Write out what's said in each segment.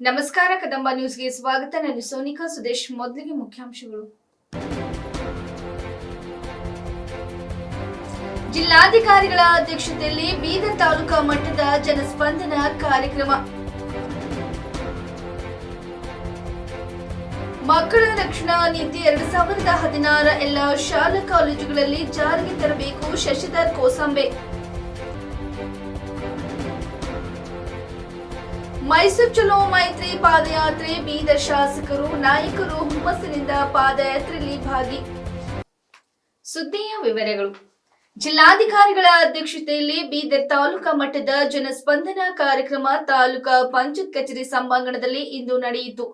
ನಮಸ್ಕಾರ, ಕದಂಬ ನ್ಯೂಸ್ಗೆ ಸ್ವಾಗತ. ನಾನು ಸೋನಿಕಾ ಸುದೇಶ್. ಮೊದಲಿಗೆ ಮುಖ್ಯಾಂಶಗಳು. ಜಿಲ್ಲಾಧಿಕಾರಿಗಳ ಅಧ್ಯಕ್ಷತೆಯಲ್ಲಿ ಬೀದರ್ ತಾಲೂಕಾ ಮಟ್ಟದ ಜನಸ್ಪಂದನ ಕಾರ್ಯಕ್ರಮ. ಮಕ್ಕಳ ರಕ್ಷಣಾ ನೀತಿ 2016 ಎಲ್ಲ ಶಾಲಾ ಕಾಲೇಜುಗಳಲ್ಲಿ ಜಾರಿಗೆ ತರಬೇಕು, ಶಶಿಧರ್ ಕೋಸಂಬೆ. ಮೈಸೂರು ಚಲೋ ಮೈತ್ರಿ ಪಾದಯಾತ್ರೆ, ಬೀದರ್ ಶಾಸಕರು ನಾಯಕರು ಹುಮ್ಮಸ್ಸಿನಿಂದ ಪಾದಯಾತ್ರೆಯಲ್ಲಿ ಭಾಗಿ. ಸುದ್ದಿಯ ವಿವರಗಳು. ಜಿಲ್ಲಾಧಿಕಾರಿಗಳ ಅಧ್ಯಕ್ಷತೆಯಲ್ಲಿ ಬೀದರ್ ತಾಲೂಕಾ ಮಟ್ಟದ ಜನಸ್ಪಂದನ ಕಾರ್ಯಕ್ರಮ ತಾಲೂಕಾ ಪಂಚಾಯತ್ ಕಚೇರಿ ಸಭಾಂಗಣದಲ್ಲಿ ಇಂದು ನಡೆಯಿತು.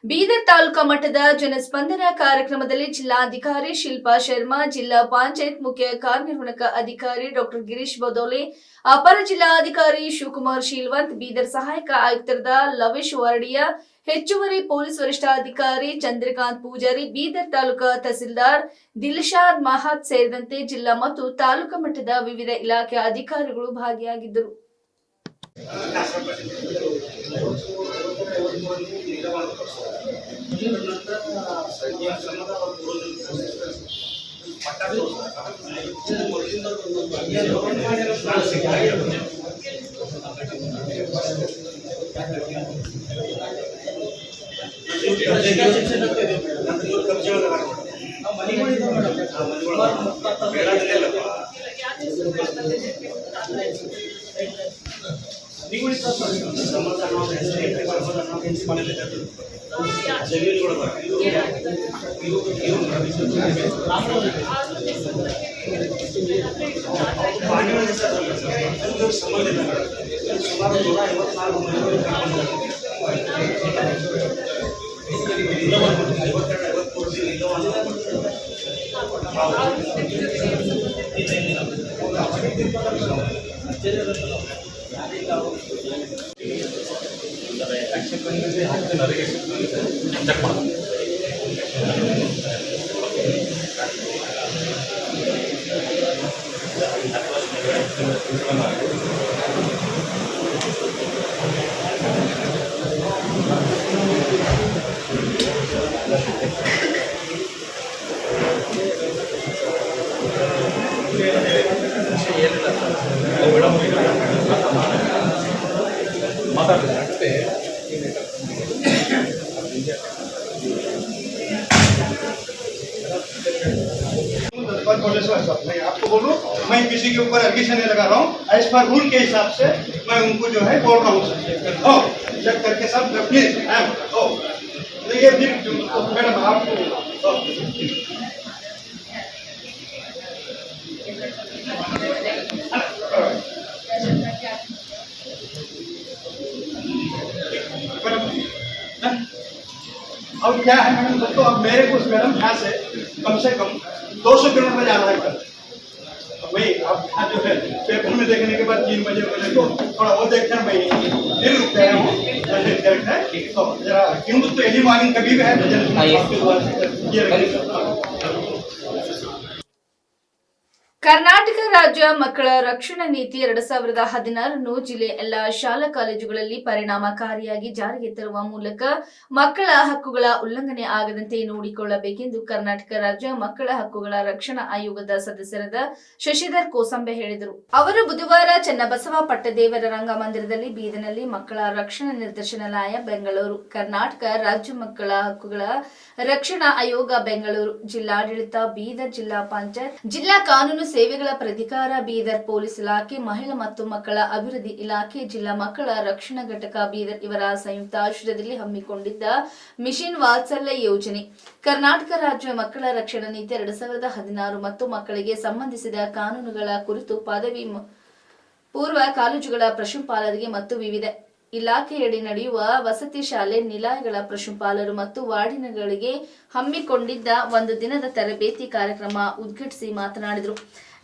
ಬೀದರ್ ತಾಲೂಕಾ ಮಟ್ಟದ ಜನಸ್ಪಂದನ ಕಾರ್ಯಕ್ರಮದಲ್ಲಿ ಜಿಲ್ಲಾಧಿಕಾರಿ ಶಿಲ್ಪಾ ಶರ್ಮಾ, ಜಿಲ್ಲಾ ಪಂಚಾಯತ್ ಮುಖ್ಯ ಕಾರ್ಯನಿರ್ವಾಹಕ ಅಧಿಕಾರಿ ಡಾಕ್ಟರ್ ಗಿರೀಶ್ ಬದೋಲೆ, ಅಪರ ಜಿಲ್ಲಾಧಿಕಾರಿ ಶಿವಕುಮಾರ್ ಶೀಲ್ವಂತ್, ಬೀದರ್ ಸಹಾಯಕ ಆಯುಕ್ತರಾದ ಲವೇಶ್ ವರ್ಡಿಯಾ, ಹೆಚ್ಚುವರಿ ಪೊಲೀಸ್ ವರಿಷ್ಠಾಧಿಕಾರಿ ಚಂದ್ರಕಾಂತ್ ಪೂಜಾರಿ, ಬೀದರ್ ತಾಲೂಕಾ ತಹಸೀಲ್ದಾರ್ ದಿಲ್ಶಾದ್ ಮಹಾತ್ ಸೇರಿದಂತೆ ಜಿಲ್ಲಾ ಮತ್ತು ತಾಲೂಕಾ ಮಟ್ಟದ ವಿವಿಧ ಇಲಾಖೆ ಅಧಿಕಾರಿಗಳು ಭಾಗಿಯಾಗಿದ್ದರು. मैं आपको बोलूं, मैं किसी के ऊपर एलिगेशन नहीं लगा रहा हूँ. एज पर रूल के हिसाब से मैं उनको जो है बोल रहा हूँ. चेक करके सब प्लीज ये फिर मैडम आपको अब क्या है मैडम, तो अब मेरे को मैडम यहाँ से कम 200 किलोमीटर जाना है. वही अब जो है पेपर में देखने के बाद 3 बजे तो थोड़ा वो देखते हैं भाई फिर रुकते हैं वो करेक्ट है. तो जरा क्यों तो एनी मॉर्निंग कभी भी है ಕರ್ನಾಟಕ ರಾಜ್ಯ ಮಕ್ಕಳ ರಕ್ಷಣಾ ನೀತಿ 2016 ಜಿಲ್ಲೆ ಎಲ್ಲಾ ಶಾಲಾ ಕಾಲೇಜುಗಳಲ್ಲಿ ಪರಿಣಾಮಕಾರಿಯಾಗಿ ಜಾರಿಗೆ ತರುವ ಮೂಲಕ ಮಕ್ಕಳ ಹಕ್ಕುಗಳ ಉಲ್ಲಂಘನೆ ಆಗದಂತೆ ನೋಡಿಕೊಳ್ಳಬೇಕೆಂದು ಕರ್ನಾಟಕ ರಾಜ್ಯ ಮಕ್ಕಳ ಹಕ್ಕುಗಳ ರಕ್ಷಣಾ ಆಯೋಗದ ಸದಸ್ಯರಾದ ಶಶಿಧರ್ ಕೋಸಂಬೆ ಹೇಳಿದರು. ಅವರು ಬುಧವಾರ ಚನ್ನಬಸವ ಪಟ್ಟದೇವರ ರಂಗಮಂದಿರದಲ್ಲಿ ಬೀದರ್ನಲ್ಲಿ ಮಕ್ಕಳ ರಕ್ಷಣಾ ನಿರ್ದೇಶನಾಲಯ ಬೆಂಗಳೂರು, ಕರ್ನಾಟಕ ರಾಜ್ಯ ಮಕ್ಕಳ ಹಕ್ಕುಗಳ ರಕ್ಷಣಾ ಆಯೋಗ ಬೆಂಗಳೂರು, ಜಿಲ್ಲಾಡಳಿತ ಬೀದರ್, ಜಿಲ್ಲಾ ಪಂಚಾಯತ್, ಜಿಲ್ಲಾ ಕಾನೂನು ಸೇವೆಗಳ ಪ್ರಾಧಿಕಾರ ಬೀದರ್, ಪೊಲೀಸ್ ಇಲಾಖೆ, ಮಹಿಳಾ ಮತ್ತು ಮಕ್ಕಳ ಅಭಿವೃದ್ಧಿ ಇಲಾಖೆ, ಜಿಲ್ಲಾ ಮಕ್ಕಳ ರಕ್ಷಣಾ ಘಟಕ ಬೀದರ್ ಇವರ ಸಂಯುಕ್ತ ಆಶ್ರಯದಲ್ಲಿ ಹಮ್ಮಿಕೊಂಡಿದ್ದ ಮಿಷನ್ ವಾತ್ಸಲ್ಯ ಯೋಜನೆ, ಕರ್ನಾಟಕ ರಾಜ್ಯ ಮಕ್ಕಳ ರಕ್ಷಣಾ ನೀತಿ 2016 ಮತ್ತು ಮಕ್ಕಳಿಗೆ ಸಂಬಂಧಿಸಿದ ಕಾನೂನುಗಳ ಕುರಿತು ಪದವಿ ಪೂರ್ವ ಕಾಲೇಜುಗಳ ಪ್ರಾಂಶುಪಾಲರಿಗೆ ಮತ್ತು ವಿವಿಧ ಇಲಾಖೆಯಡಿ ನಡೆಯುವ ವಸತಿ ಶಾಲೆ ನಿಲಯಗಳ ಪ್ರಾಂಶುಪಾಲರು ಮತ್ತು ವಾರ್ಡನ್ಗಳಿಗೆ ಹಮ್ಮಿಕೊಂಡಿದ್ದ ಒಂದು ದಿನದ ತರಬೇತಿ ಕಾರ್ಯಕ್ರಮ ಉದ್ಘಾಟಿಸಿ ಮಾತನಾಡಿದರು.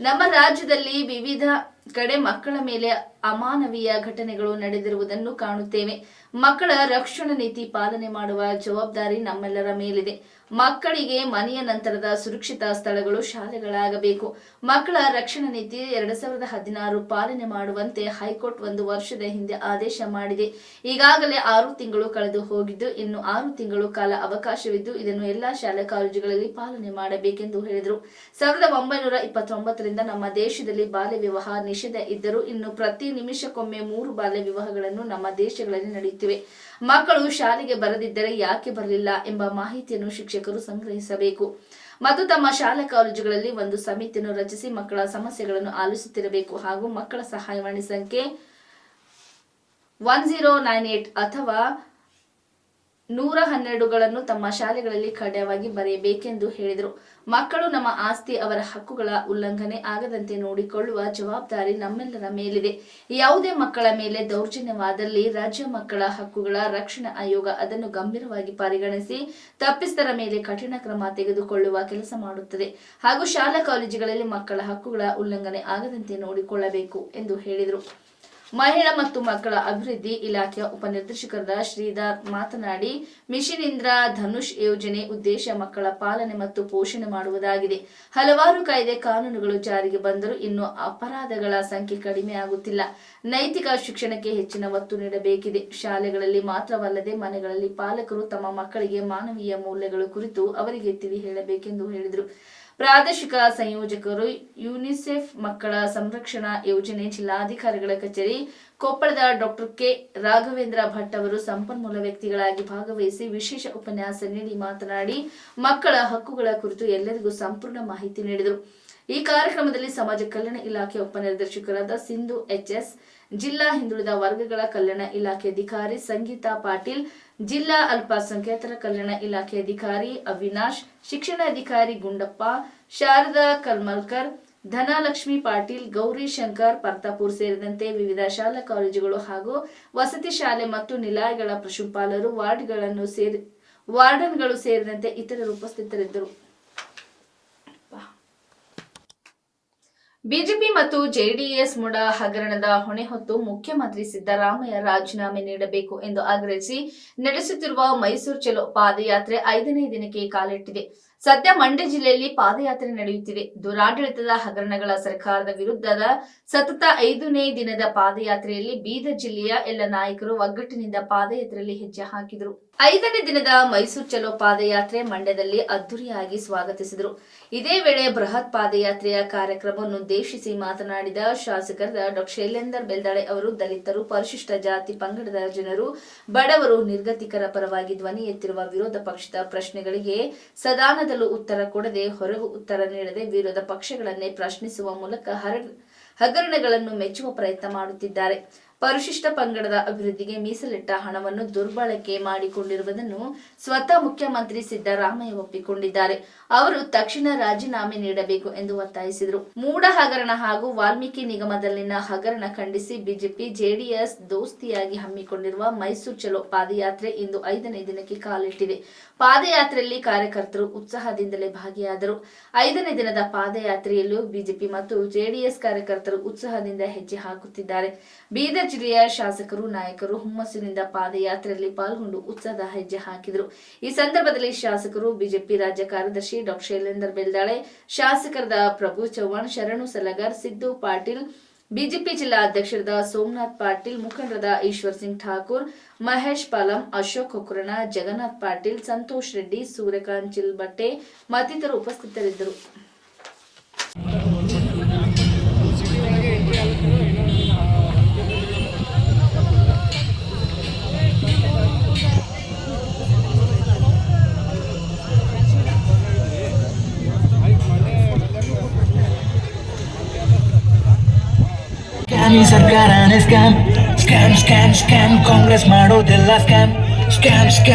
ನಮ್ಮ ರಾಜ್ಯದಲ್ಲಿ ವಿವಿಧ ಕಡೆ ಮಕ್ಕಳ ಮೇಲೆ ಅಮಾನವೀಯ ಘಟನೆಗಳು ನಡೆದಿರುವುದನ್ನು ಕಾಣುತ್ತೇವೆ. ಮಕ್ಕಳ ರಕ್ಷಣಾ ನೀತಿ ಪಾಲನೆ ಮಾಡುವ ಜವಾಬ್ದಾರಿ ನಮ್ಮೆಲ್ಲರ ಮೇಲಿದೆ. ಮಕ್ಕಳಿಗೆ ಮನೆಯ ನಂತರದ ಸುರಕ್ಷಿತ ಸ್ಥಳಗಳು ಶಾಲೆಗಳಾಗಬೇಕು. ಮಕ್ಕಳ ರಕ್ಷಣಾ ನೀತಿ 2016 ಪಾಲನೆ ಮಾಡುವಂತೆ ಹೈಕೋರ್ಟ್ 1 ವರ್ಷದ ಹಿಂದೆ ಆದೇಶ ಮಾಡಿದೆ. ಈಗಾಗಲೇ 6 ತಿಂಗಳು ಕಳೆದು ಹೋಗಿದ್ದು, ಇನ್ನು 6 ತಿಂಗಳು ಕಾಲ ಅವಕಾಶವಿದ್ದು, ಇದನ್ನು ಎಲ್ಲಾ ಶಾಲಾ ಕಾಲೇಜುಗಳಲ್ಲಿ ಪಾಲನೆ ಮಾಡಬೇಕೆಂದು ಹೇಳಿದರು. 1929ರಿಂದ ನಮ್ಮ ದೇಶದಲ್ಲಿ ಬಾಲ್ಯ ವಿವಾಹ ನಿಷೇಧ ಇದ್ದರೂ ಇನ್ನು ಪ್ರತಿ ನಿಮಿಷಕ್ಕೊಮ್ಮೆ 3 ಬಾಲ್ಯ ವಿವಾಹಗಳನ್ನು ನಮ್ಮ ದೇಶಗಳಲ್ಲಿ ನಡೆಯುತ್ತಿವೆ. ಮಕ್ಕಳು ಶಾಲೆಗೆ ಬರದಿದ್ದರೆ ಯಾಕೆ ಬರಲಿಲ್ಲ ಎಂಬ ಮಾಹಿತಿಯನ್ನು ಶಿಕ್ಷಕರು ಸಂಗ್ರಹಿಸಬೇಕು ಮತ್ತು ತಮ್ಮ ಶಾಲಾ ಕಾಲೇಜುಗಳಲ್ಲಿ ಒಂದು ಸಮಿತಿಯನ್ನು ರಚಿಸಿ ಮಕ್ಕಳ ಸಮಸ್ಯೆಗಳನ್ನು ಆಲಿಸುತ್ತಿರಬೇಕು ಹಾಗೂ ಮಕ್ಕಳ ಸಹಾಯವಾಣಿ ಸಂಖ್ಯೆ 1098 ಅಥವಾ 112ಗಳನ್ನು ತಮ್ಮ ಶಾಲೆಗಳಲ್ಲಿ ಕಡ್ಡಾಯವಾಗಿ ಬರೆಯಬೇಕೆಂದು ಹೇಳಿದರು. ಮಕ್ಕಳು ನಮ್ಮ ಆಸ್ತಿ, ಅವರ ಹಕ್ಕುಗಳ ಉಲ್ಲಂಘನೆ ಆಗದಂತೆ ನೋಡಿಕೊಳ್ಳುವ ಜವಾಬ್ದಾರಿ ನಮ್ಮೆಲ್ಲರ ಮೇಲಿದೆ. ಯಾವುದೇ ಮಕ್ಕಳ ಮೇಲೆ ದೌರ್ಜನ್ಯವಾದಲ್ಲಿ ರಾಜ್ಯ ಮಕ್ಕಳ ಹಕ್ಕುಗಳ ರಕ್ಷಣಾ ಆಯೋಗ ಅದನ್ನು ಗಂಭೀರವಾಗಿ ಪರಿಗಣಿಸಿ ತಪ್ಪಿತರ ಮೇಲೆ ಕಠಿಣ ಕ್ರಮ ತೆಗೆದುಕೊಳ್ಳುವ ಕೆಲಸ ಮಾಡುತ್ತದೆ ಹಾಗೂ ಶಾಲಾ ಕಾಲೇಜುಗಳಲ್ಲಿ ಮಕ್ಕಳ ಹಕ್ಕುಗಳ ಉಲ್ಲಂಘನೆ ಆಗದಂತೆ ನೋಡಿಕೊಳ್ಳಬೇಕು ಎಂದು ಹೇಳಿದರು. ಮಹಿಳಾ ಮತ್ತು ಮಕ್ಕಳ ಅಭಿವೃದ್ಧಿ ಇಲಾಖೆಯ ಉಪನಿರ್ದೇಶಕರಾದ ಶ್ರೀಧರ್ ಮಾತನಾಡಿ, ಮಿಷನ್ ಇಂದ್ರ ಧನುಷ್ ಯೋಜನೆ ಉದ್ದೇಶ ಮಕ್ಕಳ ಪಾಲನೆ ಮತ್ತು ಪೋಷಣೆ ಮಾಡುವುದಾಗಿದೆ. ಹಲವಾರು ಕಾಯ್ದೆ ಕಾನೂನುಗಳು ಜಾರಿಗೆ ಬಂದರೂ ಇನ್ನೂ ಅಪರಾಧಗಳ ಸಂಖ್ಯೆ ಕಡಿಮೆ ಆಗುತ್ತಿಲ್ಲ. ನೈತಿಕ ಶಿಕ್ಷಣಕ್ಕೆ ಹೆಚ್ಚಿನ ಒತ್ತು ನೀಡಬೇಕಿದೆ. ಶಾಲೆಗಳಲ್ಲಿ ಮಾತ್ರವಲ್ಲದೆ ಮನೆಗಳಲ್ಲಿ ಪಾಲಕರು ತಮ್ಮ ಮಕ್ಕಳಿಗೆ ಮಾನವೀಯ ಮೌಲ್ಯಗಳ ಕುರಿತು ಅವರಿಗೆ ತಿಳಿ ಹೇಳಬೇಕೆಂದು ಹೇಳಿದರು. ಪ್ರಾದೇಶಿಕ ಸಂಯೋಜಕರು ಯುನಿಸೆಫ್ ಮಕ್ಕಳ ಸಂರಕ್ಷಣಾ ಯೋಜನೆ ಜಿಲ್ಲಾಧಿಕಾರಿಗಳ ಕಚೇರಿ ಕೊಪ್ಪಳದ ಡಾಕ್ಟರ್ ಕೆ ರಾಘವೇಂದ್ರ ಭಟ್ ಅವರು ಸಂಪನ್ಮೂಲ ವ್ಯಕ್ತಿಗಳಾಗಿ ಭಾಗವಹಿಸಿ ವಿಶೇಷ ಉಪನ್ಯಾಸ ನೀಡಿ ಮಾತನಾಡಿ ಮಕ್ಕಳ ಹಕ್ಕುಗಳ ಕುರಿತು ಎಲ್ಲರಿಗೂ ಸಂಪೂರ್ಣ ಮಾಹಿತಿ ನೀಡಿದರು. ಈ ಕಾರ್ಯಕ್ರಮದಲ್ಲಿ ಸಮಾಜ ಕಲ್ಯಾಣ ಇಲಾಖೆ ಉಪನಿರ್ದೇಶಕರಾದ ಸಿಂಧು ಎಚ್ಎಸ್, ಜಿಲ್ಲಾ ಹಿಂದುಳಿದ ವರ್ಗಗಳ ಕಲ್ಯಾಣ ಇಲಾಖೆ ಅಧಿಕಾರಿ ಸಂಗೀತಾ ಪಾಟೀಲ್, ಜಿಲ್ಲಾ ಅಲ್ಪಸಂಖ್ಯಾತರ ಕಲ್ಯಾಣ ಇಲಾಖೆ ಅಧಿಕಾರಿ ಅವಿನಾಶ್, ಶಿಕ್ಷಣಾಧಿಕಾರಿ ಗುಂಡಪ್ಪ, ಶಾರದಾ ಕಲ್ಮಲ್ಕರ್, ಧನಲಕ್ಷ್ಮಿ ಪಾಟೀಲ್, ಗೌರಿ ಶಂಕರ್, ಪರ್ತಾಪುರ್ ಸೇರಿದಂತೆ ವಿವಿಧ ಶಾಲಾ ಕಾಲೇಜುಗಳು ಹಾಗೂ ವಸತಿ ಶಾಲೆ ಮತ್ತು ನಿಲಯಗಳ ಪ್ರಾಂಶುಪಾಲರು, ವಾರ್ಡನ್ಗಳು ಸೇರಿದಂತೆ ಇತರರು ಉಪಸ್ಥಿತರಿದ್ದರು. ಬಿಜೆಪಿ ಮತ್ತು ಜೆಡಿಎಸ್ ಮುಡ ಹಗರಣದ ಹೊಣೆ ಹೊತ್ತು ಮುಖ್ಯಮಂತ್ರಿ ಸಿದ್ದರಾಮಯ್ಯ ರಾಜೀನಾಮೆ ನೀಡಬೇಕು ಎಂದು ಆಗ್ರಹಿಸಿ ನಡೆಸುತ್ತಿರುವ ಮೈಸೂರು ಚಲೋ ಪಾದಯಾತ್ರೆ 5ನೇ ದಿನಕ್ಕೆ ಕಾಲಿಟ್ಟಿದೆ. ಸದ್ಯ ಮಂಡ್ಯ ಜಿಲ್ಲೆಯಲ್ಲಿ ಪಾದಯಾತ್ರೆ ನಡೆಯುತ್ತಿದೆ. ದುರಾಡಳಿತದ ಹಗರಣಗಳ ಸರ್ಕಾರದ ವಿರುದ್ಧದ ಸತತ 5ನೇ ದಿನದ ಪಾದಯಾತ್ರೆಯಲ್ಲಿ ಬೀದರ್ ಜಿಲ್ಲೆಯ ಎಲ್ಲ ನಾಯಕರು ಒಗ್ಗಟ್ಟಿನಿಂದ ಪಾದಯಾತ್ರೆಯಲ್ಲಿ ಹೆಜ್ಜೆ ಹಾಕಿದರು. 5ನೇ ದಿನದ ಮೈಸೂರು ಚಲೋ ಪಾದಯಾತ್ರೆ ಮಂಡ್ಯದಲ್ಲಿ ಅದ್ದೂರಿಯಾಗಿ ಸ್ವಾಗತಿಸಿದರು. ಇದೇ ವೇಳೆ ಬೃಹತ್ ಪಾದಯಾತ್ರೆಯ ಕಾರ್ಯಕ್ರಮವನ್ನು ಉದ್ದೇಶಿಸಿ ಮಾತನಾಡಿದ ಶಾಸಕರಾದ ಡಾ ಶೈಲೇಂದರ್ ಬೆಲ್ದಾಳೆ ಅವರು, ದಲಿತರು, ಪರಿಶಿಷ್ಟ ಜಾತಿ ಪಂಗಡದ ಜನರು, ಬಡವರು, ನಿರ್ಗತಿಕರ ಪರವಾಗಿ ಧ್ವನಿ ಎತ್ತಿರುವ ವಿರೋಧ ಪಕ್ಷದ ಪ್ರಶ್ನೆಗಳಿಗೆ ಸದನದಲ್ಲೂ ಉತ್ತರ ಕೊಡದೆ, ಹೊರಗೂ ಉತ್ತರ ನೀಡದೆ ವಿರೋಧ ಪಕ್ಷಗಳನ್ನೇ ಪ್ರಶ್ನಿಸುವ ಮೂಲಕ ಹಗರಣಗಳನ್ನು ಮೆಚ್ಚುವ ಪ್ರಯತ್ನ ಮಾಡುತ್ತಿದ್ದಾರೆ. ಪರಿಶಿಷ್ಟ ಪಂಗಡದ ಅಭಿವೃದ್ಧಿಗೆ ಮೀಸಲಿಟ್ಟ ಹಣವನ್ನು ದುರ್ಬಳಕೆ ಮಾಡಿಕೊಂಡಿರುವುದನ್ನು ಸ್ವತಃ ಮುಖ್ಯಮಂತ್ರಿ ಸಿದ್ದರಾಮಯ್ಯ ಒಪ್ಪಿಕೊಂಡಿದ್ದಾರೆ. ಅವರು ತಕ್ಷಣ ರಾಜೀನಾಮೆ ನೀಡಬೇಕು ಎಂದು ಒತ್ತಾಯಿಸಿದರು. ಮೂಡ ಹಗರಣ ಹಾಗೂ ವಾಲ್ಮೀಕಿ ನಿಗಮದಲ್ಲಿನ ಹಗರಣ ಖಂಡಿಸಿ ಬಿಜೆಪಿ ಜೆಡಿಎಸ್ ದೋಸ್ತಿಯಾಗಿ ಹಮ್ಮಿಕೊಂಡಿರುವ ಮೈಸೂರು ಚಲೋ ಪಾದಯಾತ್ರೆ ಇಂದು 5ನೇ ದಿನಕ್ಕೆ ಕಾಲಿಟ್ಟಿದೆ. ಪಾದಯಾತ್ರೆಯಲ್ಲಿ ಕಾರ್ಯಕರ್ತರು ಉತ್ಸಾಹದಿಂದಲೇ ಭಾಗಿಯಾದರು. 5ನೇ ದಿನದ ಪಾದಯಾತ್ರೆಯಲ್ಲೂ ಬಿಜೆಪಿ ಮತ್ತು ಜೆಡಿಎಸ್ ಕಾರ್ಯಕರ್ತರು ಉತ್ಸಾಹದಿಂದ ಹೆಜ್ಜೆ ಹಾಕುತ್ತಿದ್ದಾರೆ. ಬೀದರ್ ಜಿಲ್ಲೆಯ ಶಾಸಕರು, ನಾಯಕರು ಹುಮ್ಮಸ್ಸಿನಿಂದ ಪಾದಯಾತ್ರೆಯಲ್ಲಿ ಪಾಲ್ಗೊಂಡು ಉತ್ಸಾಹದ ಹೆಜ್ಜೆ ಹಾಕಿದರು. ಈ ಸಂದರ್ಭದಲ್ಲಿ ಶಾಸಕರು, ಬಿಜೆಪಿ ರಾಜ್ಯ ಕಾರ್ಯದರ್ಶಿ ಡಾ ಶೈಲೇಂದರ್ ಬೆಲ್ದಾಳೆ, ಶಾಸಕರಾದ ಪ್ರಭು ಚವ್ಹಾಣ್, ಶರಣು ಸಲಗರ್, ಸಿದ್ದು ಪಾಟೀಲ್, ಬಿಜೆಪಿ ಜಿಲ್ಲಾ ಅಧ್ಯಕ್ಷರಾದ ಸೋಮನಾಥ್ ಪಾಟೀಲ್, ಮುಖಂಡರಾದ ಈಶ್ವರ್ ಸಿಂಗ್ ಠಾಕೂರ್, ಮಹೇಶ್ ಪಾಲಂ, ಅಶೋಕ್ ಕೊಕರಣ, ಜಗನ್ನಾಥ್ ಪಾಟೀಲ್, ಸಂತೋಷ್ ರೆಡ್ಡಿ, ಸೂರ್ಯಕಾಂತ್ ಚಿಲ್ಬಟ್ಟೆ ಮತ್ತಿತರರು ಉಪಸ್ಥಿತರಿದ್ದರು. ಈ ಸರ್ಕಾರನೇ ಸ್ಕ್ಯಾಮ್ ಕಾಂಗ್ರೆಸ್ ಮಾಡೋದೆಲ್ಲ ಸ್ಕ್ಯಾಮ್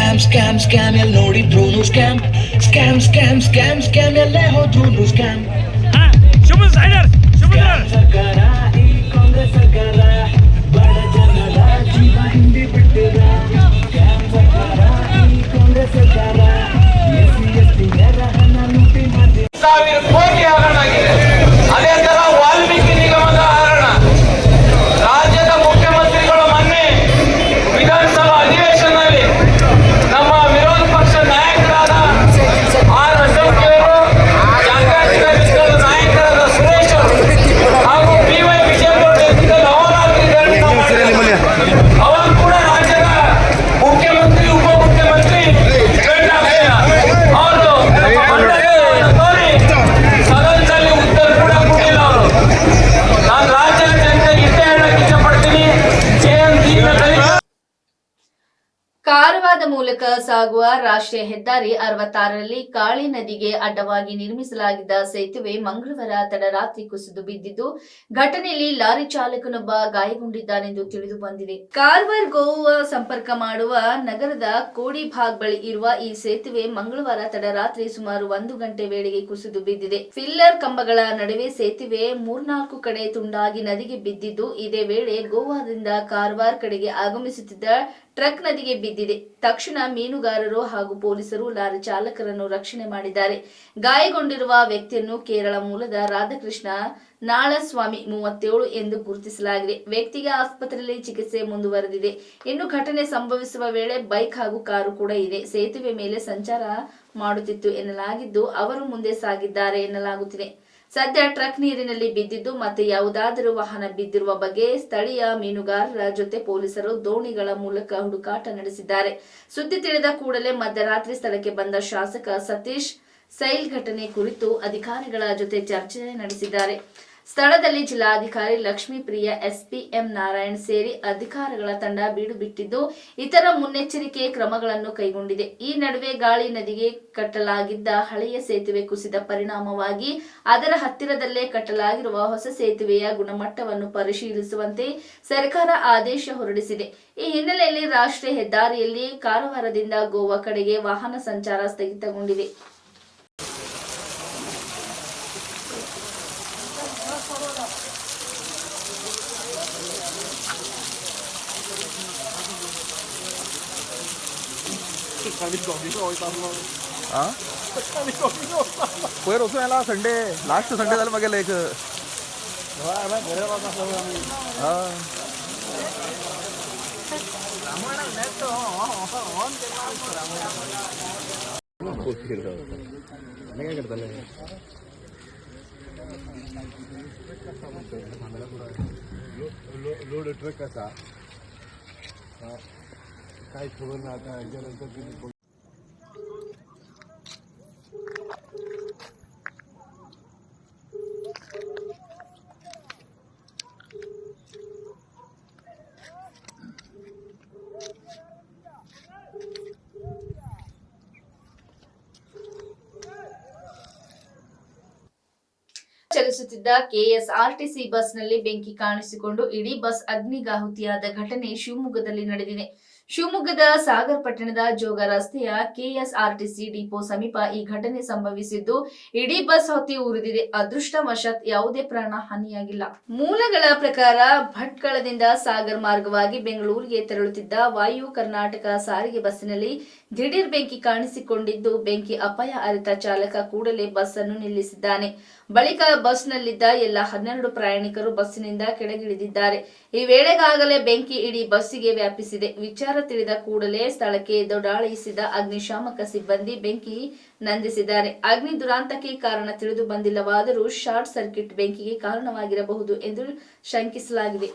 ಎಲ್ಲಿ ನೋಡಿದ್ರು ಸ್ಕ್ಯಾಮ್ ಎಲ್ಲೇ ಹೋದ್ರು ಸ್ಕ್ಯಾಮ್ ಸರ್ಕಾರ ಈ ಕಾಂಗ್ರೆಸ್ ಸರ್ಕಾರ ಬಡ ಜನರ ಜೀವ ಹಿಂದಿ ಬಿಟ್ಟಿರ ಸ್ಕ್ಯಾಮ್ ಸರ್ಕಾರ ಈ ಕಾಂಗ್ರೆಸ್ ಸರ್ಕಾರ SC/ST ಹಣ ಲೂಟಿ ಮಾಡಿ 1,000 ಕೋಟಿ ಹಗರಣ ಆಗಿದೆ. ಅದೇ ತರ ವಾಲ್ಮೀಕಿ ನಿಗಮದ ಹಗರಣ ಮೂಲಕ ಸಾಗುವ ರಾಷ್ಟ್ರೀಯ ಹೆದ್ದಾರಿ 66ರಲ್ಲಿ ಕಾಳಿ ನದಿಗೆ ಅಡ್ಡವಾಗಿ ನಿರ್ಮಿಸಲಾಗಿದ್ದ ಸೇತುವೆ ಮಂಗಳವಾರ ತಡರಾತ್ರಿ ಕುಸಿದು ಬಿದ್ದಿದ್ದು, ಘಟನೆಯಲ್ಲಿ ಲಾರಿ ಚಾಲಕನೊಬ್ಬ ಗಾಯಗೊಂಡಿದ್ದಾನೆಂದು ತಿಳಿದು ಬಂದಿದೆ. ಕಾರವಾರ ಗೋವಾ ಸಂಪರ್ಕ ಮಾಡುವ ನಗರದ ಕೋಡಿಭಾಗ್ ಬಳಿ ಇರುವ ಈ ಸೇತುವೆ ಮಂಗಳವಾರ ತಡರಾತ್ರಿ ಸುಮಾರು 1 ಗಂಟೆ ವೇಳೆಗೆ ಕುಸಿದು ಬಿದ್ದಿದೆ. ಫಿಲ್ಲರ್ ಕಂಬಗಳ ನಡುವೆ ಸೇತುವೆ 3-4 ಕಡೆ ತುಂಡಾಗಿ ನದಿಗೆ ಬಿದ್ದಿದ್ದು, ಇದೇ ವೇಳೆ ಗೋವಾದಿಂದ ಕಾರವಾರ ಕಡೆಗೆ ಆಗಮಿಸುತ್ತಿದ್ದ ಟ್ರಕ್ ನದಿಗೆ ಬಿದ್ದಿದೆ. ತಕ್ಷಣ ಮೀನುಗಾರರು ಹಾಗೂ ಪೊಲೀಸರು ಲಾರಿ ಚಾಲಕರನ್ನು ರಕ್ಷಣೆ ಮಾಡಿದ್ದಾರೆ. ಗಾಯಗೊಂಡಿರುವ ವ್ಯಕ್ತಿಯನ್ನು ಕೇರಳ ಮೂಲದ ರಾಧಾಕೃಷ್ಣ ನಾಳಸ್ವಾಮಿ 37 ಎಂದು ಗುರುತಿಸಲಾಗಿದೆ. ವ್ಯಕ್ತಿಗೆ ಆಸ್ಪತ್ರೆಯಲ್ಲಿ ಚಿಕಿತ್ಸೆ ಮುಂದುವರೆದಿದೆ. ಇನ್ನು ಘಟನೆ ಸಂಭವಿಸುವ ವೇಳೆ ಬೈಕ್ ಹಾಗೂ ಕಾರು ಕೂಡ ಇದೆ. ಸೇತುವೆ ಮೇಲೆ ಸಂಚಾರ ಮಾಡುತ್ತಿತ್ತು ಎನ್ನಲಾಗಿದ್ದು, ಅವರು ಮುಂದೆ ಸಾಗಿದ್ದಾರೆ ಎನ್ನಲಾಗುತ್ತಿದೆ. ಸದ್ಯ ಟ್ರಕ್ ನೀರಿನಲ್ಲಿ ಬಿದ್ದಿದ್ದು ಮತ್ತೆ ಯಾವುದಾದರೂ ವಾಹನ ಬಿದ್ದಿರುವ ಬಗ್ಗೆ ಸ್ಥಳೀಯ ಮೀನುಗಾರರ ಜೊತೆ ಪೊಲೀಸರು ದೋಣಿಗಳ ಮೂಲಕ ಹುಡುಕಾಟ ನಡೆಸಿದ್ದಾರೆ. ಸುದ್ದಿ ತಿಳಿದ ಕೂಡಲೇ ಮಧ್ಯರಾತ್ರಿ ಸ್ಥಳಕ್ಕೆ ಬಂದ ಶಾಸಕ ಸತೀಶ್ ಸೈಲ್ ಘಟನೆ ಕುರಿತು ಅಧಿಕಾರಿಗಳ ಜೊತೆ ಚರ್ಚೆ ನಡೆಸಿದ್ದಾರೆ. ಸ್ಥಳದಲ್ಲಿ ಜಿಲ್ಲಾಧಿಕಾರಿ ಲಕ್ಷ್ಮೀಪ್ರಿಯ, ಎಸ್ಪಿ ಎಂ ನಾರಾಯಣ್ ಸೇರಿ ಅಧಿಕಾರಿಗಳ ತಂಡ ಬೀಡು ಬಿಟ್ಟಿದ್ದು, ಇತರ ಮುನ್ನೆಚ್ಚರಿಕೆ ಕ್ರಮಗಳನ್ನು ಕೈಗೊಂಡಿದೆ. ಈ ನಡುವೆ ಗಾಳಿ ನದಿಗೆ ಕಟ್ಟಲಾಗಿದ್ದ ಹಳೆಯ ಸೇತುವೆ ಕುಸಿದ ಪರಿಣಾಮವಾಗಿ ಅದರ ಹತ್ತಿರದಲ್ಲೇ ಕಟ್ಟಲಾಗಿರುವ ಹೊಸ ಸೇತುವೆಯ ಗುಣಮಟ್ಟವನ್ನು ಪರಿಶೀಲಿಸುವಂತೆ ಸರ್ಕಾರ ಆದೇಶ ಹೊರಡಿಸಿದೆ. ಈ ಹಿನ್ನೆಲೆಯಲ್ಲಿ ರಾಷ್ಟ್ರೀಯ ಹೆದ್ದಾರಿಯಲ್ಲಿ ಕಾರವಾರದಿಂದ ಗೋವಾ ಕಡೆಗೆ ವಾಹನ ಸಂಚಾರ ಸ್ಥಗಿತಗೊಂಡಿದೆ. पयर वचून संडे लास्ट संडे जालें म्हागे लायक काय करतले लोड ट्रक आसा काय खबर ना आता हेच्यानंतर ಚಲಿಸುತ್ತಿದ್ದ ಕೆಎಸ್ಆರ್ಟಿಸಿ ಬಸ್ನಲ್ಲಿ ಬೆಂಕಿ ಕಾಣಿಸಿಕೊಂಡು ಇಡೀ ಬಸ್ ಅಗ್ನಿಗಾಹುತಿಯಾದ ಘಟನೆ ಶಿವಮೊಗ್ಗದಲ್ಲಿ ನಡೆದಿದೆ. ಶಿವಮೊಗ್ಗದ ಸಾಗರ್ ಪಟ್ಟಣದ ಜೋಗ ರಸ್ತೆಯ ಕೆಎಸ್ಆರ್ಟಿಸಿ ಡಿಪೋ ಸಮೀಪ ಈ ಘಟನೆ ಸಂಭವಿಸಿದ್ದು, ಇಡೀ ಬಸ್ ಹೊತ್ತಿ ಉರಿದಿದೆ. ಅದೃಷ್ಟವಶಾತ್ ಯಾವುದೇ ಪ್ರಾಣ ಹಾನಿಯಾಗಿಲ್ಲ. ಮೂಲಗಳ ಪ್ರಕಾರ ಭಟ್ಕಳದಿಂದ ಸಾಗರ್ ಮಾರ್ಗವಾಗಿ ಬೆಂಗಳೂರಿಗೆ ತೆರಳುತ್ತಿದ್ದ ವಾಯು ಕರ್ನಾಟಕ ಸಾರಿಗೆ ಬಸ್ಸಿನಲ್ಲಿ ದಿಢೀರ್ ಬೆಂಕಿ ಕಾಣಿಸಿಕೊಂಡಿದ್ದು, ಬೆಂಕಿ ಅಪಾಯ ಅರಿತ ಚಾಲಕ ಕೂಡಲೇ ಬಸ್ ಅನ್ನು ನಿಲ್ಲಿಸಿದ್ದಾನೆ. ಬಳಿಕ ಬಸ್ನಲ್ಲಿದ್ದ ಎಲ್ಲ 12 ಪ್ರಯಾಣಿಕರು ಬಸ್ಸಿನಿಂದ ಕೆಳಗಿಳಿದಿದ್ದಾರೆ. ಈ ವೇಳೆಗಾಗಲೇ ಬೆಂಕಿ ಇಡೀ ಬಸ್ಸಿಗೆ ವ್ಯಾಪಿಸಿದೆ. ವಿಚಾರ ತಿಳಿದ ಕೂಡಲೇ ಸ್ಥಳಕ್ಕೆ ದೌಡಾಯಿಸಿದ ಅಗ್ನಿಶಾಮಕ ಸಿಬ್ಬಂದಿ ಬೆಂಕಿ ನಂದಿಸಿದ್ದಾರೆ. ಅಗ್ನಿ ದುರಂತಕ್ಕೆ ಕಾರಣ ತಿಳಿದು ಬಂದಿಲ್ಲವಾದರೂ ಶಾರ್ಟ್ ಸರ್ಕ್ಯೂಟ್ ಬೆಂಕಿಗೆ ಕಾರಣವಾಗಿರಬಹುದು ಎಂದು ಶಂಕಿಸಲಾಗಿದೆ.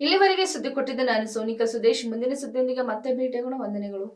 ಇಲ್ಲಿವರೆಗೆ ಸುದ್ದಿ ಕೊಟ್ಟಿದ್ದ ನಾನು ಸೋನಿಕಾ ಸುದೇಶ್. ಮುಂದಿನ ಸುದ್ದಿಯೊಂದಿಗೆ ಮತ್ತೆ ಭೇಟಿಯಾಗೋಣ. ವಂದನೆಗಳು.